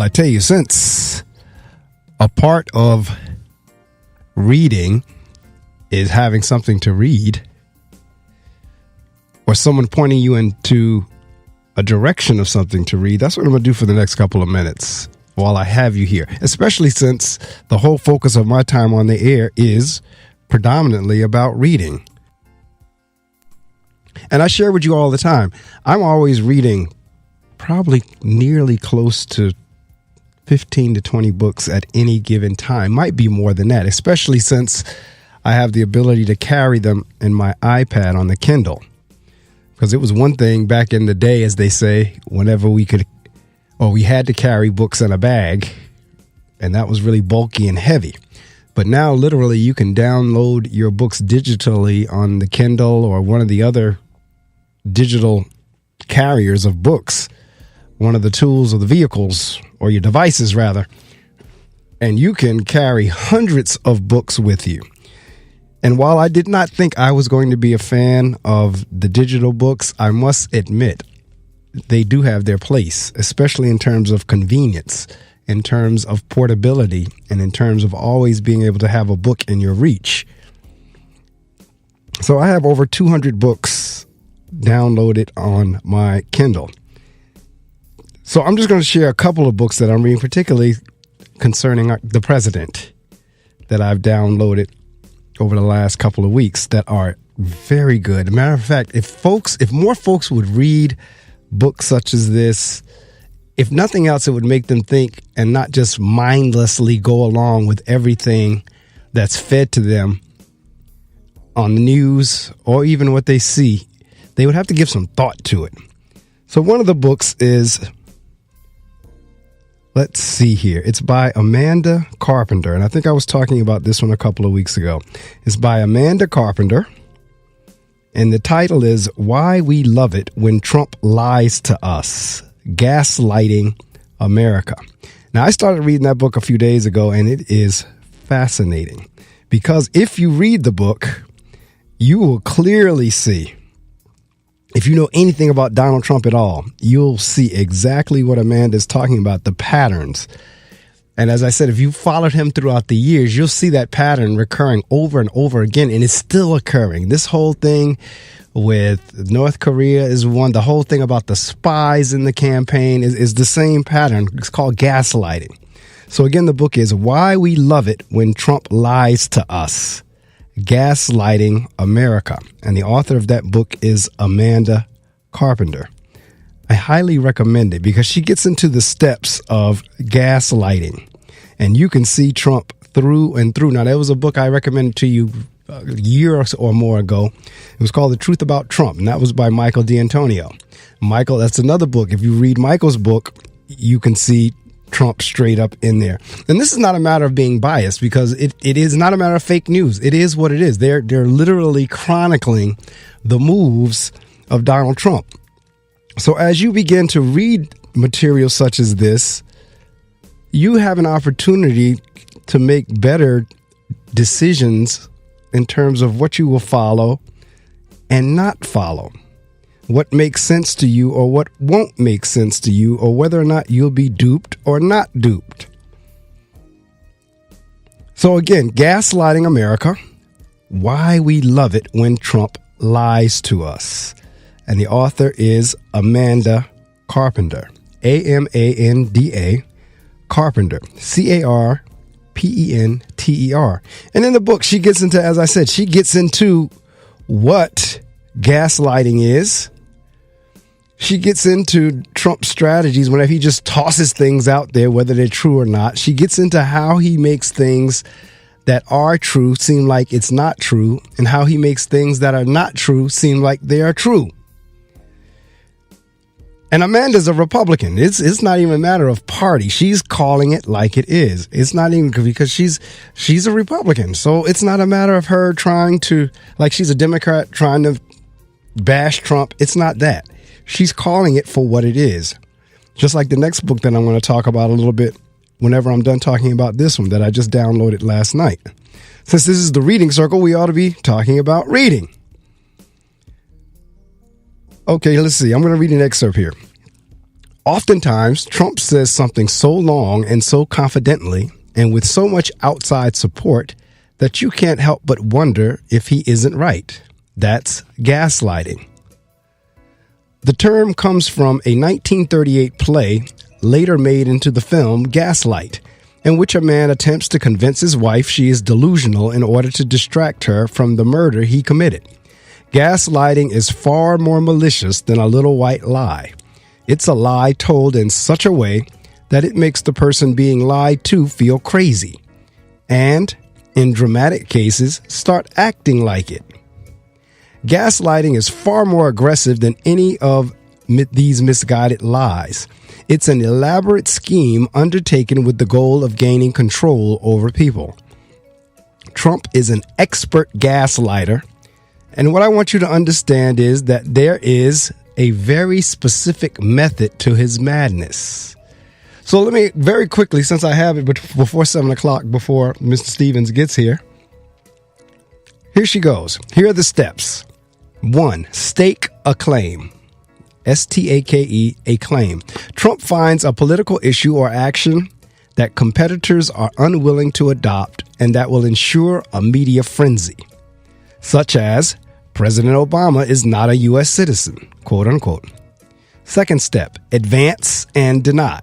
I tell you, since a part of reading is having something to read, or someone pointing you into a direction of something to read, that's what I'm going to do for the next couple of minutes while I have you here, especially since the whole focus of my time on the air is predominantly about reading. And I share with you all the time, I'm always reading probably nearly close to 15 to 20 books at any given time. Might be more than that, especially since I have the ability to carry them in my iPad on the Kindle. Because it was one thing back in the day, as they say, whenever we had to carry books in a bag, and that was really bulky and heavy. But now literally you can download your books digitally on the Kindle or one of the other digital carriers of books, one of the tools or the vehicles, or your devices rather, and you can carry hundreds of books with you. And while I did not think I was going to be a fan of the digital books, I must admit they do have their place, especially in terms of convenience, in terms of portability, and in terms of always being able to have a book in your reach. So I have over 200 books downloaded on my Kindle. So I'm just going to share a couple of books that I'm reading, particularly concerning the president, that I've downloaded over the last couple of weeks that are very good. As a matter of fact, if more folks would read books such as this, if nothing else, it would make them think and not just mindlessly go along with everything that's fed to them on the news or even what they see. They would have to give some thought to it. So one of the books is, let's see here. It's by Amanda Carpenter. And I think I was talking about this one a couple of weeks ago. It's by Amanda Carpenter. And the title is Why We Love It When Trump Lies to Us, Gaslighting America. Now, I started reading that book a few days ago, and it is fascinating. Because if you read the book, you will clearly see, if you know anything about Donald Trump at all, you'll see exactly what Amanda's talking about, the patterns. And as I said, if you followed him throughout the years, you'll see that pattern recurring over and over again, and it's still occurring. This whole thing with North Korea is one. The whole thing about the spies in the campaign is the same pattern. It's called gaslighting. So again, the book is Why We Love It When Trump Lies to Us, Gaslighting America. And the author of that book is Amanda Carpenter. I highly recommend it because she gets into the steps of gaslighting, and you can see Trump through and through. Now, there was a book I recommended to you a year or more ago. It was called The Truth About Trump, and that was by Michael D'Antonio. Michael, that's another book. If you read Michael's book, you can see Trump straight up in there. And this is not a matter of being biased, because it is not a matter of fake news. It is what it is. They're literally chronicling the moves of Donald Trump. So as you begin to read material such as this, you have an opportunity to make better decisions in terms of what you will follow and not follow, what makes sense to you or what won't make sense to you, or whether or not you'll be duped or not duped. So again, Gaslighting America, Why We Love It When Trump Lies to Us. And the author is Amanda Carpenter, Amanda Carpenter, Carpenter. And in the book, she gets into, as I said, she gets into what gaslighting is. She gets into Trump's strategies whenever he just tosses things out there, whether they're true or not. She gets into how he makes things that are true seem like it's not true, and how he makes things that are not true seem like they are true. And Amanda's a Republican. It's not even a matter of party. She's calling it like it is. It's not even because she's a Republican. So it's not a matter of her trying to, like she's a Democrat trying to bash Trump. It's not that. She's calling it for what it is. Just like the next book that I'm going to talk about a little bit whenever I'm done talking about this one that I just downloaded last night. Since this is the reading circle, we ought to be talking about reading. Okay, let's see. I'm going to read an excerpt here. Oftentimes, Trump says something so long and so confidently and with so much outside support that you can't help but wonder if he isn't right. That's gaslighting. The term comes from a 1938 play later made into the film Gaslight, in which a man attempts to convince his wife she is delusional in order to distract her from the murder he committed. Gaslighting is far more malicious than a little white lie. It's a lie told in such a way that it makes the person being lied to feel crazy, and, in dramatic cases, start acting like it. Gaslighting is far more aggressive than any of these misguided lies. It's an elaborate scheme undertaken with the goal of gaining control over people. Trump is an expert gaslighter, and what I want you to understand is that there is a very specific method to his madness. So let me very quickly, since I have it before 7 o'clock, before Mr. Stevens gets here. Here she goes. Here are the steps. 1. Stake a claim. S-T-A-K-E, a claim. Trump finds a political issue or action that competitors are unwilling to adopt and that will ensure a media frenzy, such as President Obama is not a U.S. citizen, quote unquote. Second step, advance and deny.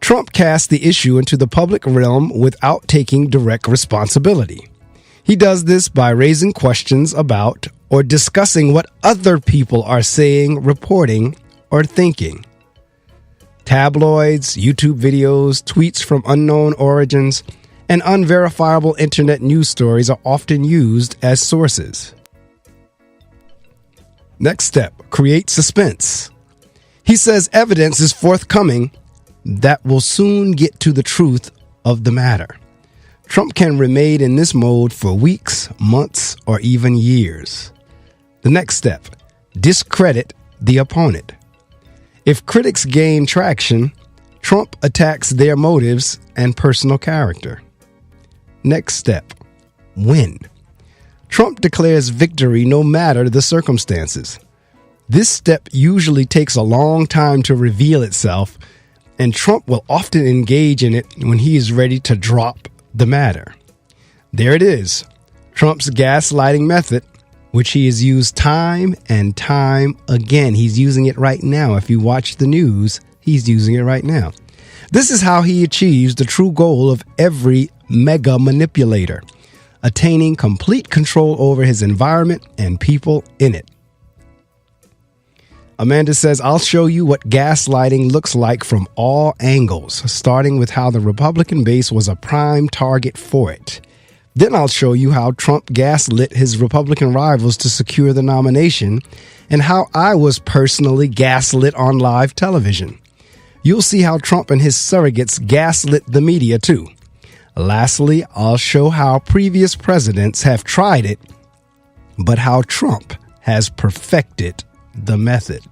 Trump casts the issue into the public realm without taking direct responsibility. He does this by raising questions about or discussing what other people are saying, reporting, or thinking. Tabloids, YouTube videos, tweets from unknown origins, and unverifiable internet news stories are often used as sources. Next step, create suspense. He says evidence is forthcoming that will soon get to the truth of the matter. Trump can remain in this mode for weeks, months, or even years. The next step, discredit the opponent. If critics gain traction, Trump attacks their motives and personal character. Next step, win. Trump declares victory no matter the circumstances. This step usually takes a long time to reveal itself, and Trump will often engage in it when he is ready to drop the matter. There it is, Trump's gaslighting method, which he has used time and time again. He's using it right now. If you watch the news, he's using it right now. This is how he achieves the true goal of every mega manipulator, attaining complete control over his environment and people in it. Amanda says, I'll show you what gaslighting looks like from all angles, starting with how the Republican base was a prime target for it. Then I'll show you how Trump gaslit his Republican rivals to secure the nomination, and how I was personally gaslit on live television. You'll see how Trump and his surrogates gaslit the media too. Lastly, I'll show how previous presidents have tried it, but how Trump has perfected the method.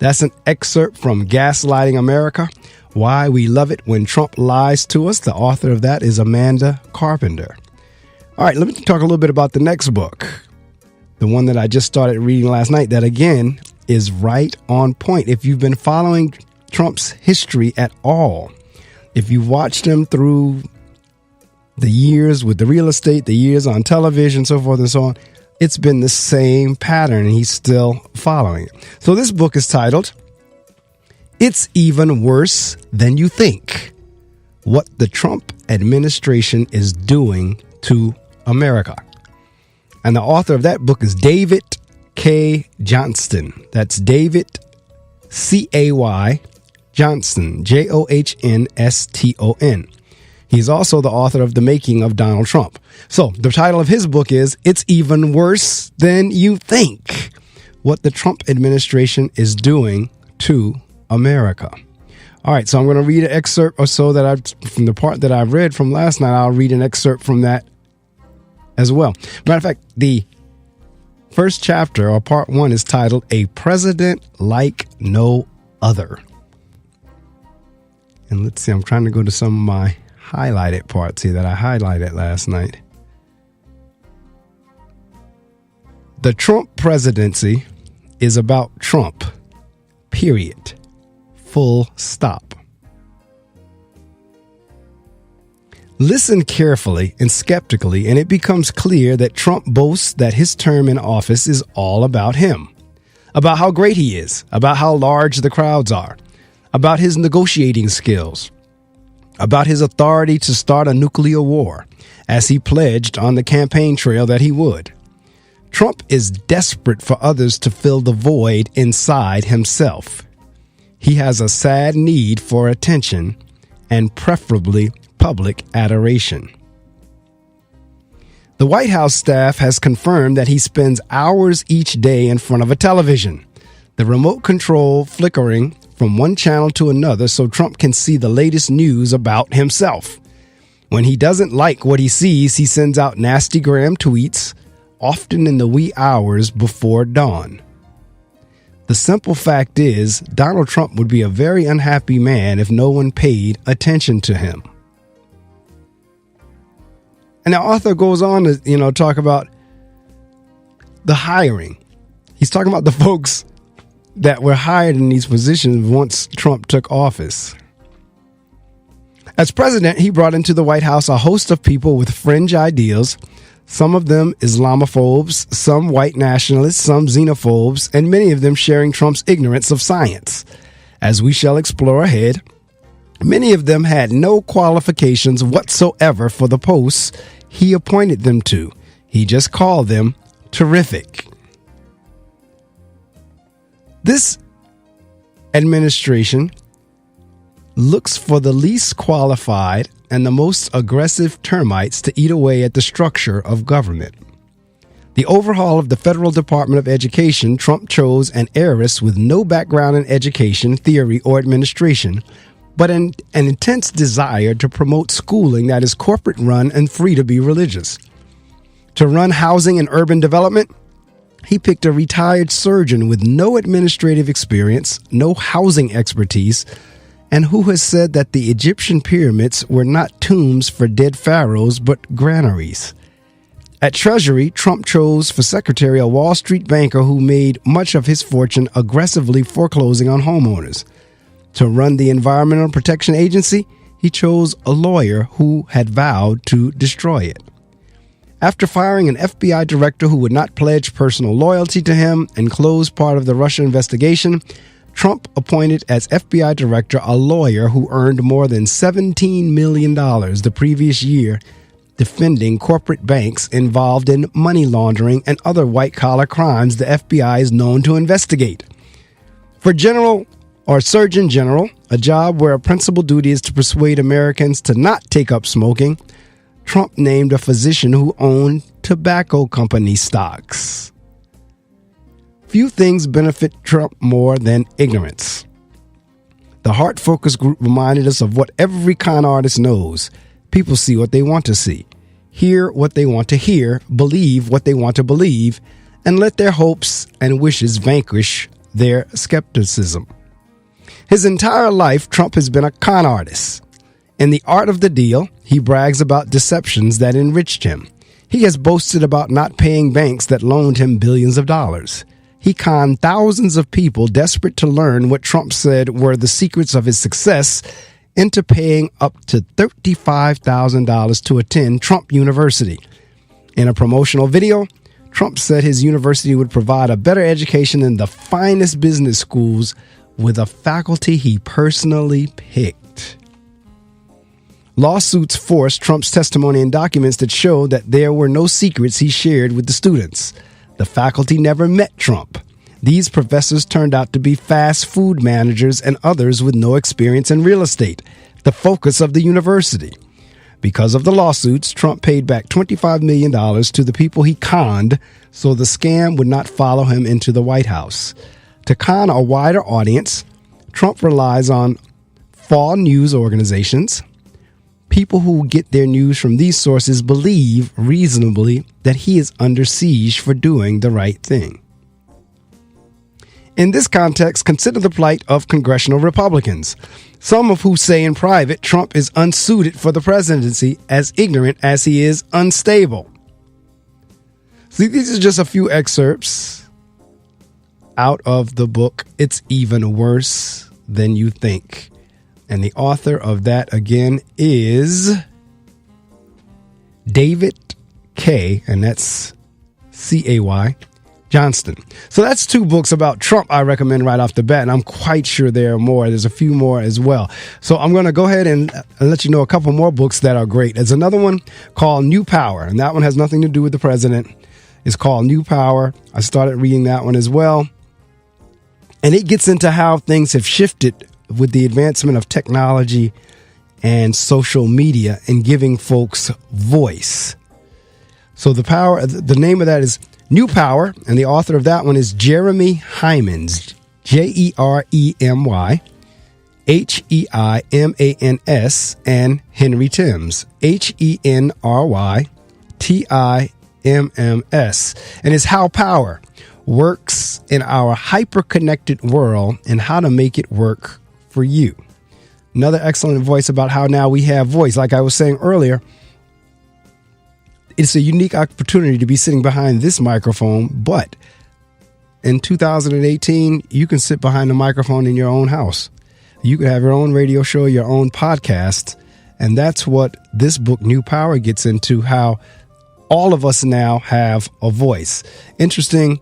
That's an excerpt from Gaslighting America, Why We Love It When Trump Lies to Us. The author of that is Amanda Carpenter. All right, let me talk a little bit about the next book, the one that I just started reading last night, that again is right on point. If you've been following Trump's history at all, if you've watched him through the years with the real estate, the years on television, so forth and so on, it's been the same pattern, and he's still following it. So this book is titled, It's Even Worse Than You Think: What the Trump Administration is Doing to America. And the author of that book is David K. Johnston. That's David C-A-Y Johnston, Johnston. He's also the author of The Making of Donald Trump. So the title of his book is It's Even Worse Than You Think: What the Trump Administration is Doing to America. All right, so I'm going to read an excerpt or so from the part that I've read from last night. I'll read an excerpt from that as well. Matter of fact, the first chapter, or part one, is titled A President Like No Other. And let's see, I'm trying to go to some of my highlighted parts here that I highlighted last night. The Trump presidency is about Trump, period. Full stop. Listen carefully and skeptically, and it becomes clear that Trump boasts that his term in office is all about him, about how great he is, about how large the crowds are, about his negotiating skills, about his authority to start a nuclear war, as he pledged on the campaign trail that he would. Trump is desperate for others to fill the void inside himself. He has a sad need for attention and preferably public adoration. The White House staff has confirmed that he spends hours each day in front of a television, the remote control flickering from one channel to another so Trump can see the latest news about himself. When he doesn't like what he sees, he sends out nasty gram tweets, often in the wee hours before dawn. The simple fact is, Donald Trump would be a very unhappy man if no one paid attention to him. And the author goes on to, talk about the hiring. He's talking about the folks that were hired in these positions once Trump took office. As president, he brought into the White House a host of people with fringe ideals, some of them Islamophobes, some white nationalists, some xenophobes, and many of them sharing Trump's ignorance of science. As we shall explore ahead, many of them had no qualifications whatsoever for the posts he appointed them to. He just called them terrific. This administration looks for the least qualified and the most aggressive termites to eat away at the structure of government. The overhaul of the Federal Department of Education, Trump chose an heiress with no background in education, theory, or administration, but an intense desire to promote schooling that is corporate-run and free to be religious. To run housing and urban development, he picked a retired surgeon with no administrative experience, no housing expertise, and who has said that the Egyptian pyramids were not tombs for dead pharaohs, but granaries. At Treasury, Trump chose for secretary a Wall Street banker who made much of his fortune aggressively foreclosing on homeowners. To run the Environmental Protection Agency, he chose a lawyer who had vowed to destroy it. After firing an FBI director who would not pledge personal loyalty to him and close part of the Russia investigation, Trump appointed as FBI director a lawyer who earned more than $17 million the previous year defending corporate banks involved in money laundering and other white-collar crimes the FBI is known to investigate. For General or Surgeon General, a job where a principal duty is to persuade Americans to not take up smoking, Trump named a physician who owned tobacco company stocks. Few things benefit Trump more than ignorance. The Heart Focus Group reminded us of what every con artist knows. People see what they want to see, hear what they want to hear, believe what they want to believe, and let their hopes and wishes vanquish their skepticism. His entire life, Trump has been a con artist. In The Art of the Deal, he brags about deceptions that enriched him. He has boasted about not paying banks that loaned him billions of dollars. He conned thousands of people desperate to learn what Trump said were the secrets of his success into paying up to $35,000 to attend Trump University. In a promotional video, Trump said his university would provide a better education than the finest business schools with a faculty he personally picked. Lawsuits forced Trump's testimony in documents that show that there were no secrets he shared with the students. The faculty never met Trump. These professors turned out to be fast food managers and others with no experience in real estate, the focus of the university. Because of the lawsuits, Trump paid back $25 million to the people he conned so the scam would not follow him into the White House. To con a wider audience, Trump relies on fall news organizations. People who get their news from these sources believe reasonably that he is under siege for doing the right thing. In this context, consider the plight of congressional Republicans, some of who say in private Trump is unsuited for the presidency, as ignorant as he is unstable. See, these are just a few excerpts out of the book It's Even Worse than you think. And the author of that, again, is David K., and that's C-A-Y, Johnston. So that's 2 books about Trump I recommend right off the bat, and I'm quite sure there are more. There's a few more as well. So I'm going to go ahead and let you know a couple more books that are great. There's another one called New Power, and that one has nothing to do with the president. It's called New Power. I started reading that one as well. And it gets into how things have shifted with the advancement of technology and social media and giving folks voice. So the name of that is New Power, and the author of that one is Jeremy Hymans, Jeremy Heimans, and Henry Timms, Henrytimms, and it's how power works in our hyper-connected world and how to make it work for you. Another excellent voice about how now we have voice. Like I was saying earlier, it's a unique opportunity to be sitting behind this microphone, but in 2018, you can sit behind the microphone in your own house. You can have your own radio show, your own podcast, and that's what this book, New Power, gets into, how all of us now have a voice. Interesting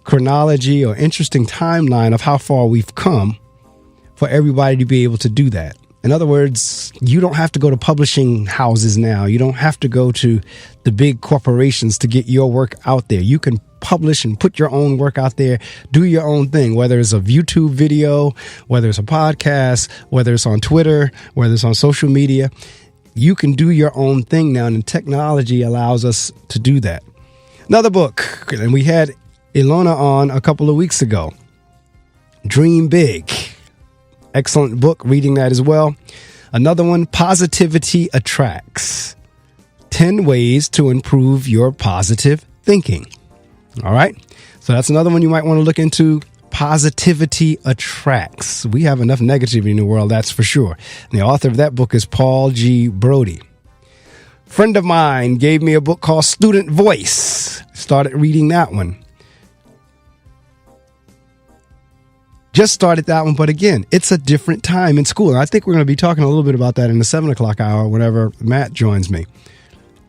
chronology or interesting timeline of how far we've come for everybody to be able to do that. In other words, you don't have to go to publishing houses now. You don't have to go to the big corporations to get your work out there. You can publish and put your own work out there, do your own thing, whether it's a YouTube video, whether it's a podcast, whether it's on Twitter, whether it's on social media. You can do your own thing now, and technology allows us to do that. Another book, and we had Ilona on a couple of weeks ago, Dream Big. Excellent book, reading that as well. Another one, Positivity Attracts. 10 ways to improve your positive thinking. All right. So that's another one you might want to look into. Positivity Attracts. We have enough negativity in the world, that's for sure. And the author of that book is Paul G. Brody. Friend of mine gave me a book called Student Voice. Started reading that one. Just started that one, but again, it's a different time in school. And I think we're going to be talking a little bit about that in the 7 o'clock hour whenever Matt joins me.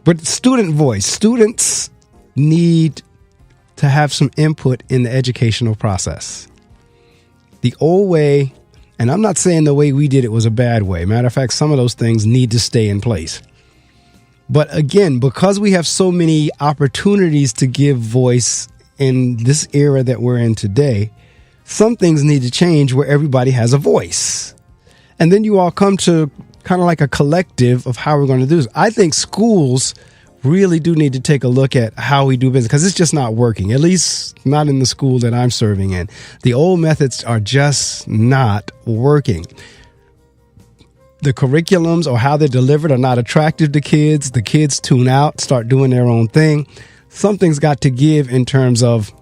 But student voice. Students need to have some input in the educational process. The old way, and I'm not saying the way we did it was a bad way. Matter of fact, some of those things need to stay in place. But again, because we have so many opportunities to give voice in this era that we're in today, some things need to change where everybody has a voice. And then you all come to kind of like a collective of how we're going to do this. I think schools really do need to take a look at how we do business, because it's just not working, at least not in the school that I'm serving in. The old methods are just not working. The curriculums or how they're delivered are not attractive to kids. The kids tune out, start doing their own thing. Something's got to give in terms of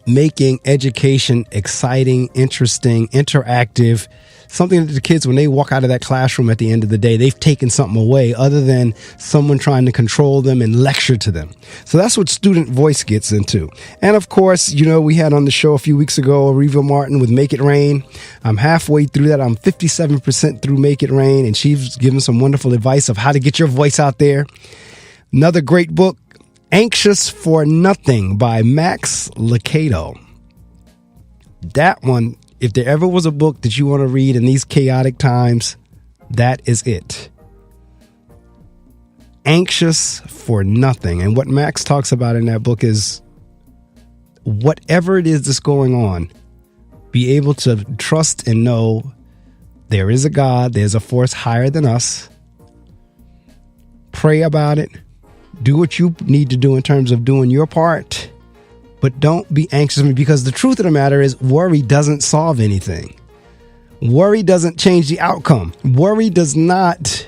making education exciting, interesting, interactive, something that the kids, when they walk out of that classroom at the end of the day, they've taken something away other than someone trying to control them and lecture to them. So that's what student voice gets into. And of course, you know, we had on the show a few weeks ago, Reva Martin with Make It Rain. I'm halfway through that. I'm 57% through Make It Rain, and she's given some wonderful advice of how to get your voice out there. Another great book, Anxious for Nothing by Max Lucado. That one, if there ever was a book that you want to read in these chaotic times, that is it. Anxious for Nothing. And what Max talks about in that book is whatever it is that's going on, be able to trust and know there is a God, there's a force higher than us. Pray about it. Do what you need to do in terms of doing your part, but don't be anxious, because the truth of the matter is worry doesn't solve anything. Worry doesn't change the outcome. Worry does not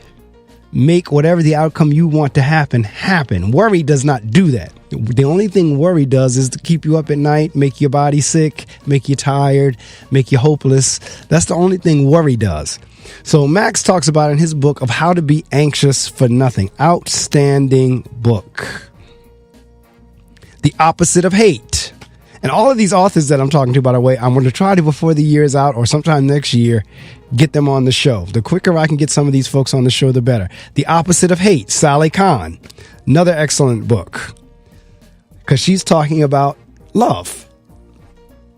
make whatever the outcome you want to happen. Worry does not do that. The only thing worry does is to keep you up at night, make your body sick, make you tired, make you hopeless. That's the only thing worry does. So Max talks about in his book of how to be anxious for nothing. Outstanding book. The Opposite of Hate. And all of these authors that I'm talking to, by the way, I'm going to try to, before the year is out or sometime next year, get them on the show. The quicker I can get some of these folks on the show, the better. The Opposite of Hate, Sally Khan. Another excellent book, because she's talking about love.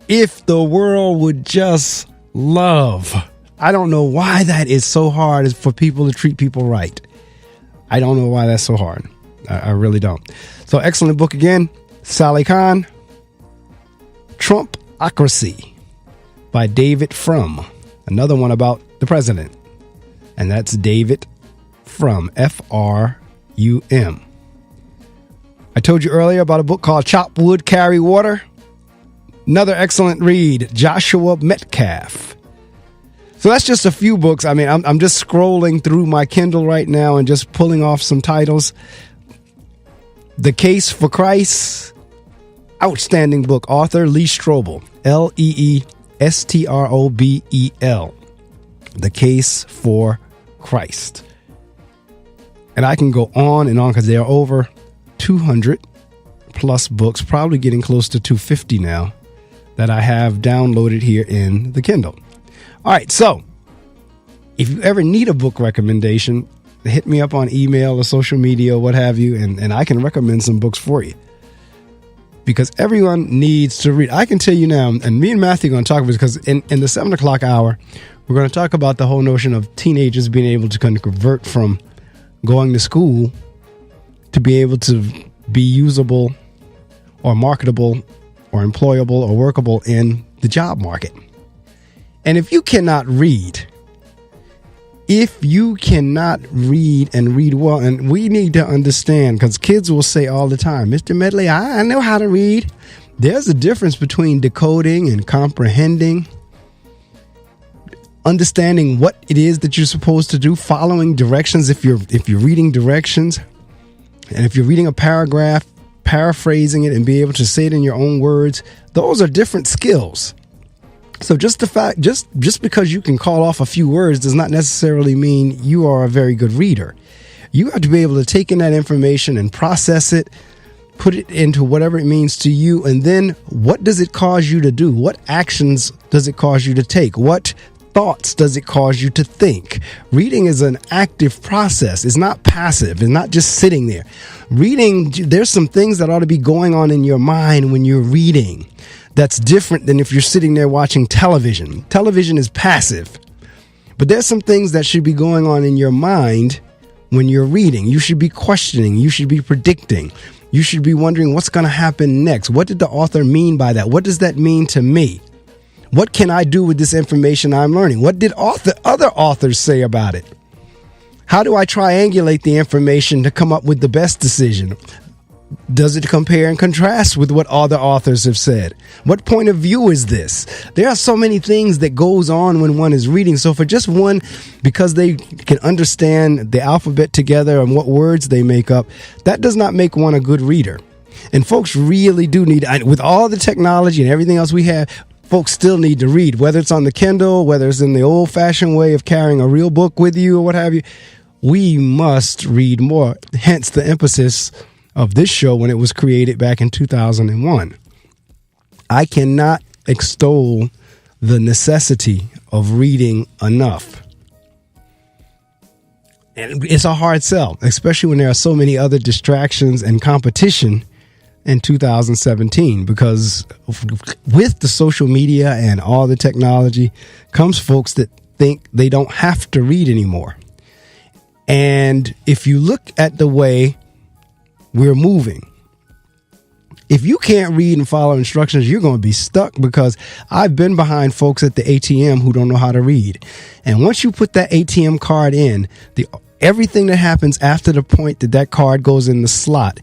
If the world would just love. I don't know why that is so hard for people to treat people right. I don't know why that's so hard. I really don't. So excellent book again, Sally Khan. Trumpocracy by David Frum. Another one about the president. And that's David Frum, F-R-U-M. I told you earlier about a book called Chop Wood, Carry Water. Another excellent read, Joshua Metcalf. So that's just a few books. I mean, I'm just scrolling through my Kindle right now and just pulling off some titles. The Case for Christ, outstanding book. Author Lee Strobel, L-E-E-S-T-R-O-B-E-L. The Case for Christ. And I can go on and on because there are over 200 plus books, probably getting close to 250 now, that I have downloaded here in the Kindle. All right, so if you ever need a book recommendation, hit me up on email or social media or what have you, and I can recommend some books for you. Because everyone needs to read. I can tell you now, and me and Matthew are going to talk about this, because in the 7 o'clock hour, we're going to talk about the whole notion of teenagers being able to kind of convert from going to school to be able to be usable or marketable or employable or workable in the job market. And if you cannot read and read well, and we need to understand, because kids will say all the time, Mr. Medley, I know how to read. There's a difference between decoding and comprehending, understanding what it is that you're supposed to do, following directions if you're reading directions, and if you're reading a paragraph, paraphrasing it and be able to say it in your own words. Those are different skills. So just because you can call off a few words does not necessarily mean you are a very good reader. You have to be able to take in that information and process it, put it into whatever it means to you, and then what does it cause you to do? What actions does it cause you to take? What thoughts does it cause you to think? Reading is an active process. It's not passive. It's not just sitting there. Reading, there's some things that ought to be going on in your mind when you're reading. That's different than if you're sitting there watching television. Television is passive. But there's some things that should be going on in your mind when you're reading. You should be questioning. You should be predicting. You should be wondering what's going to happen next. What did the author mean by that? What does that mean to me? What can I do with this information I'm learning? What did other authors say about it? How do I triangulate the information to come up with the best decision? Does it compare and contrast with what other authors have said? What point of view is this? There are so many things that goes on when one is reading. So for just one, because they can understand the alphabet together and what words they make up, that does not make one a good reader. And folks really do need, with all the technology and everything else we have, folks still need to read, whether it's on the Kindle, whether it's in the old-fashioned way of carrying a real book with you or what have you. We must read more. Hence the emphasis of this show when it was created back in 2001. I cannot extol the necessity of reading enough. And it's a hard sell, especially when there are so many other distractions and competition in 2017, because with the social media and all the technology comes folks that think they don't have to read anymore. And if you look at the way we're moving, if you can't read and follow instructions, you're going to be stuck, because I've been behind folks at the ATM who don't know how to read. And once you put that ATM card in, everything that happens after the point that card goes in the slot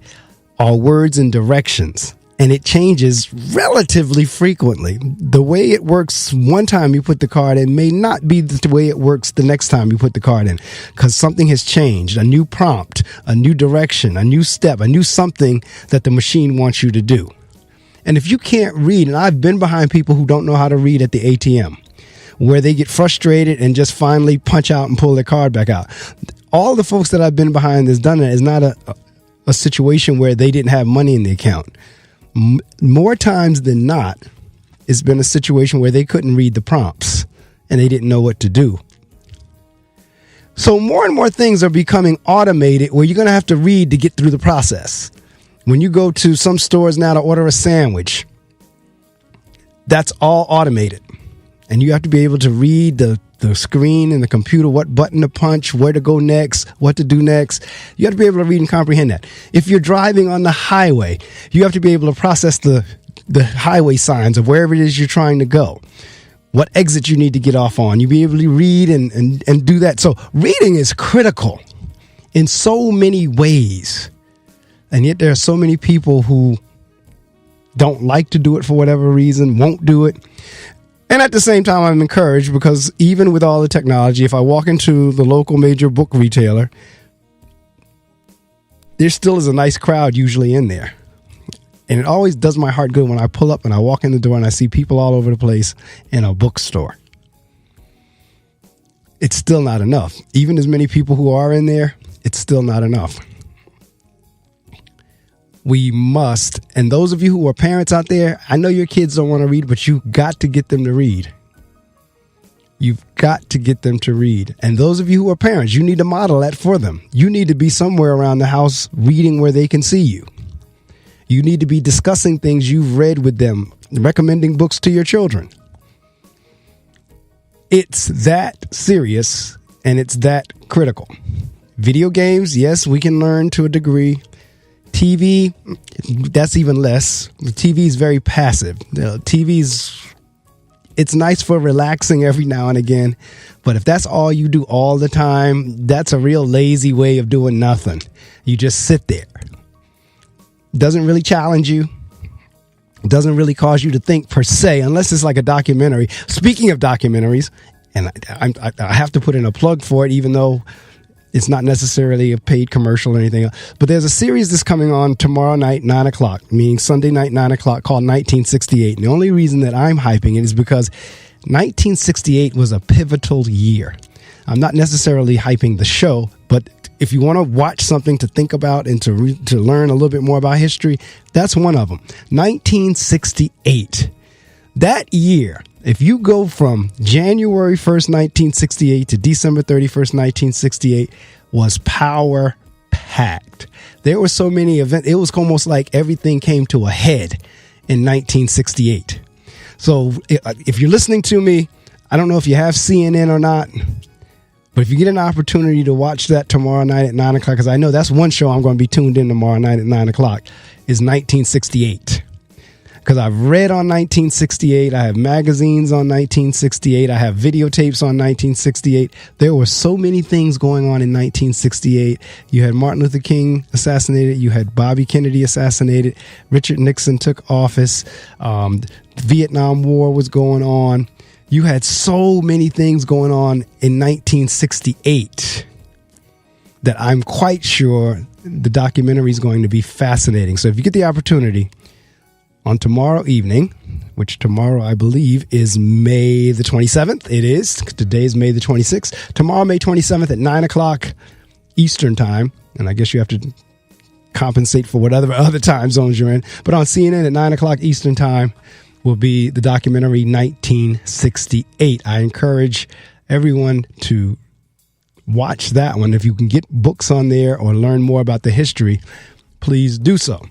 are words and directions. And it changes relatively frequently. The way it works one time you put the card in may not be the way it works the next time you put the card in, because something has changed, a new prompt, a new direction, a new step, a new something that the machine wants you to do. And if you can't read, and I've been behind people who don't know how to read at the ATM, where they get frustrated and just finally punch out and pull their card back out. All the folks that I've been behind that's done it is not a situation where they didn't have money in the account. More times than not, it's been a situation where they couldn't read the prompts and they didn't know what to do. So more and more things are becoming automated where you're going to have to read to get through the process. When you go to some stores now to order a sandwich, that's all automated. And you have to be able to read the screen and the computer, what button to punch, where to go next, what to do next. You have to be able to read and comprehend that. If you're driving on the highway, you have to be able to process the highway signs of wherever it is you're trying to go, what exit you need to get off on. You be able to read and do that. So reading is critical in so many ways. And yet there are so many people who don't like to do it for whatever reason, won't do it. And at the same time, I'm encouraged because even with all the technology, if I walk into the local major book retailer, there still is a nice crowd usually in there. And it always does my heart good when I pull up and I walk in the door and I see people all over the place in a bookstore. It's still not enough. Even as many people who are in there, it's still not enough. We must, and those of you who are parents out there, I know your kids don't want to read, but you've got to get them to read. You've got to get them to read. And those of you who are parents, you need to model that for them. You need to be somewhere around the house reading where they can see you. You need to be discussing things you've read with them, recommending books to your children. It's that serious and it's that critical. Video games, yes, we can learn to a degree. TV, that's even less. The TV is very passive. It's nice for relaxing every now and again. But if that's all you do all the time, that's a real lazy way of doing nothing. You just sit there. Doesn't really challenge you. Doesn't really cause you to think per se, unless it's like a documentary. Speaking of documentaries, and I have to put in a plug for it, even though it's not necessarily a paid commercial or anything else. But there's a series that's coming on tomorrow night, 9 o'clock, meaning Sunday night, 9 o'clock, called 1968. And the only reason that I'm hyping it is because 1968 was a pivotal year. I'm not necessarily hyping the show, but if you want to watch something to think about and to learn a little bit more about history, that's one of them. 1968. That year, if you go from January 1st, 1968 to December 31st, 1968, was power packed. There were so many events. It was almost like everything came to a head in 1968. So if you're listening to me, I don't know if you have CNN or not, but if you get an opportunity to watch that tomorrow night at 9 o'clock, because I know that's one show I'm going to be tuned in tomorrow night at 9 o'clock, is 1968. Because I've read on 1968, I have magazines on 1968, I have videotapes on 1968. There were so many things going on in 1968. You had Martin Luther King assassinated, you had Bobby Kennedy assassinated, Richard Nixon took office, the Vietnam War was going on. You had so many things going on in 1968 that I'm quite sure the documentary is going to be fascinating. So if you get the opportunity, on tomorrow evening, which tomorrow I believe is May the 27th. It is. Today is May the 26th. Tomorrow, May 27th at 9 o'clock Eastern time. And I guess you have to compensate for whatever other time zones you're in. But on CNN at 9 o'clock Eastern time will be the documentary 1968. I encourage everyone to watch that one. If you can get books on there or learn more about the history, please do so.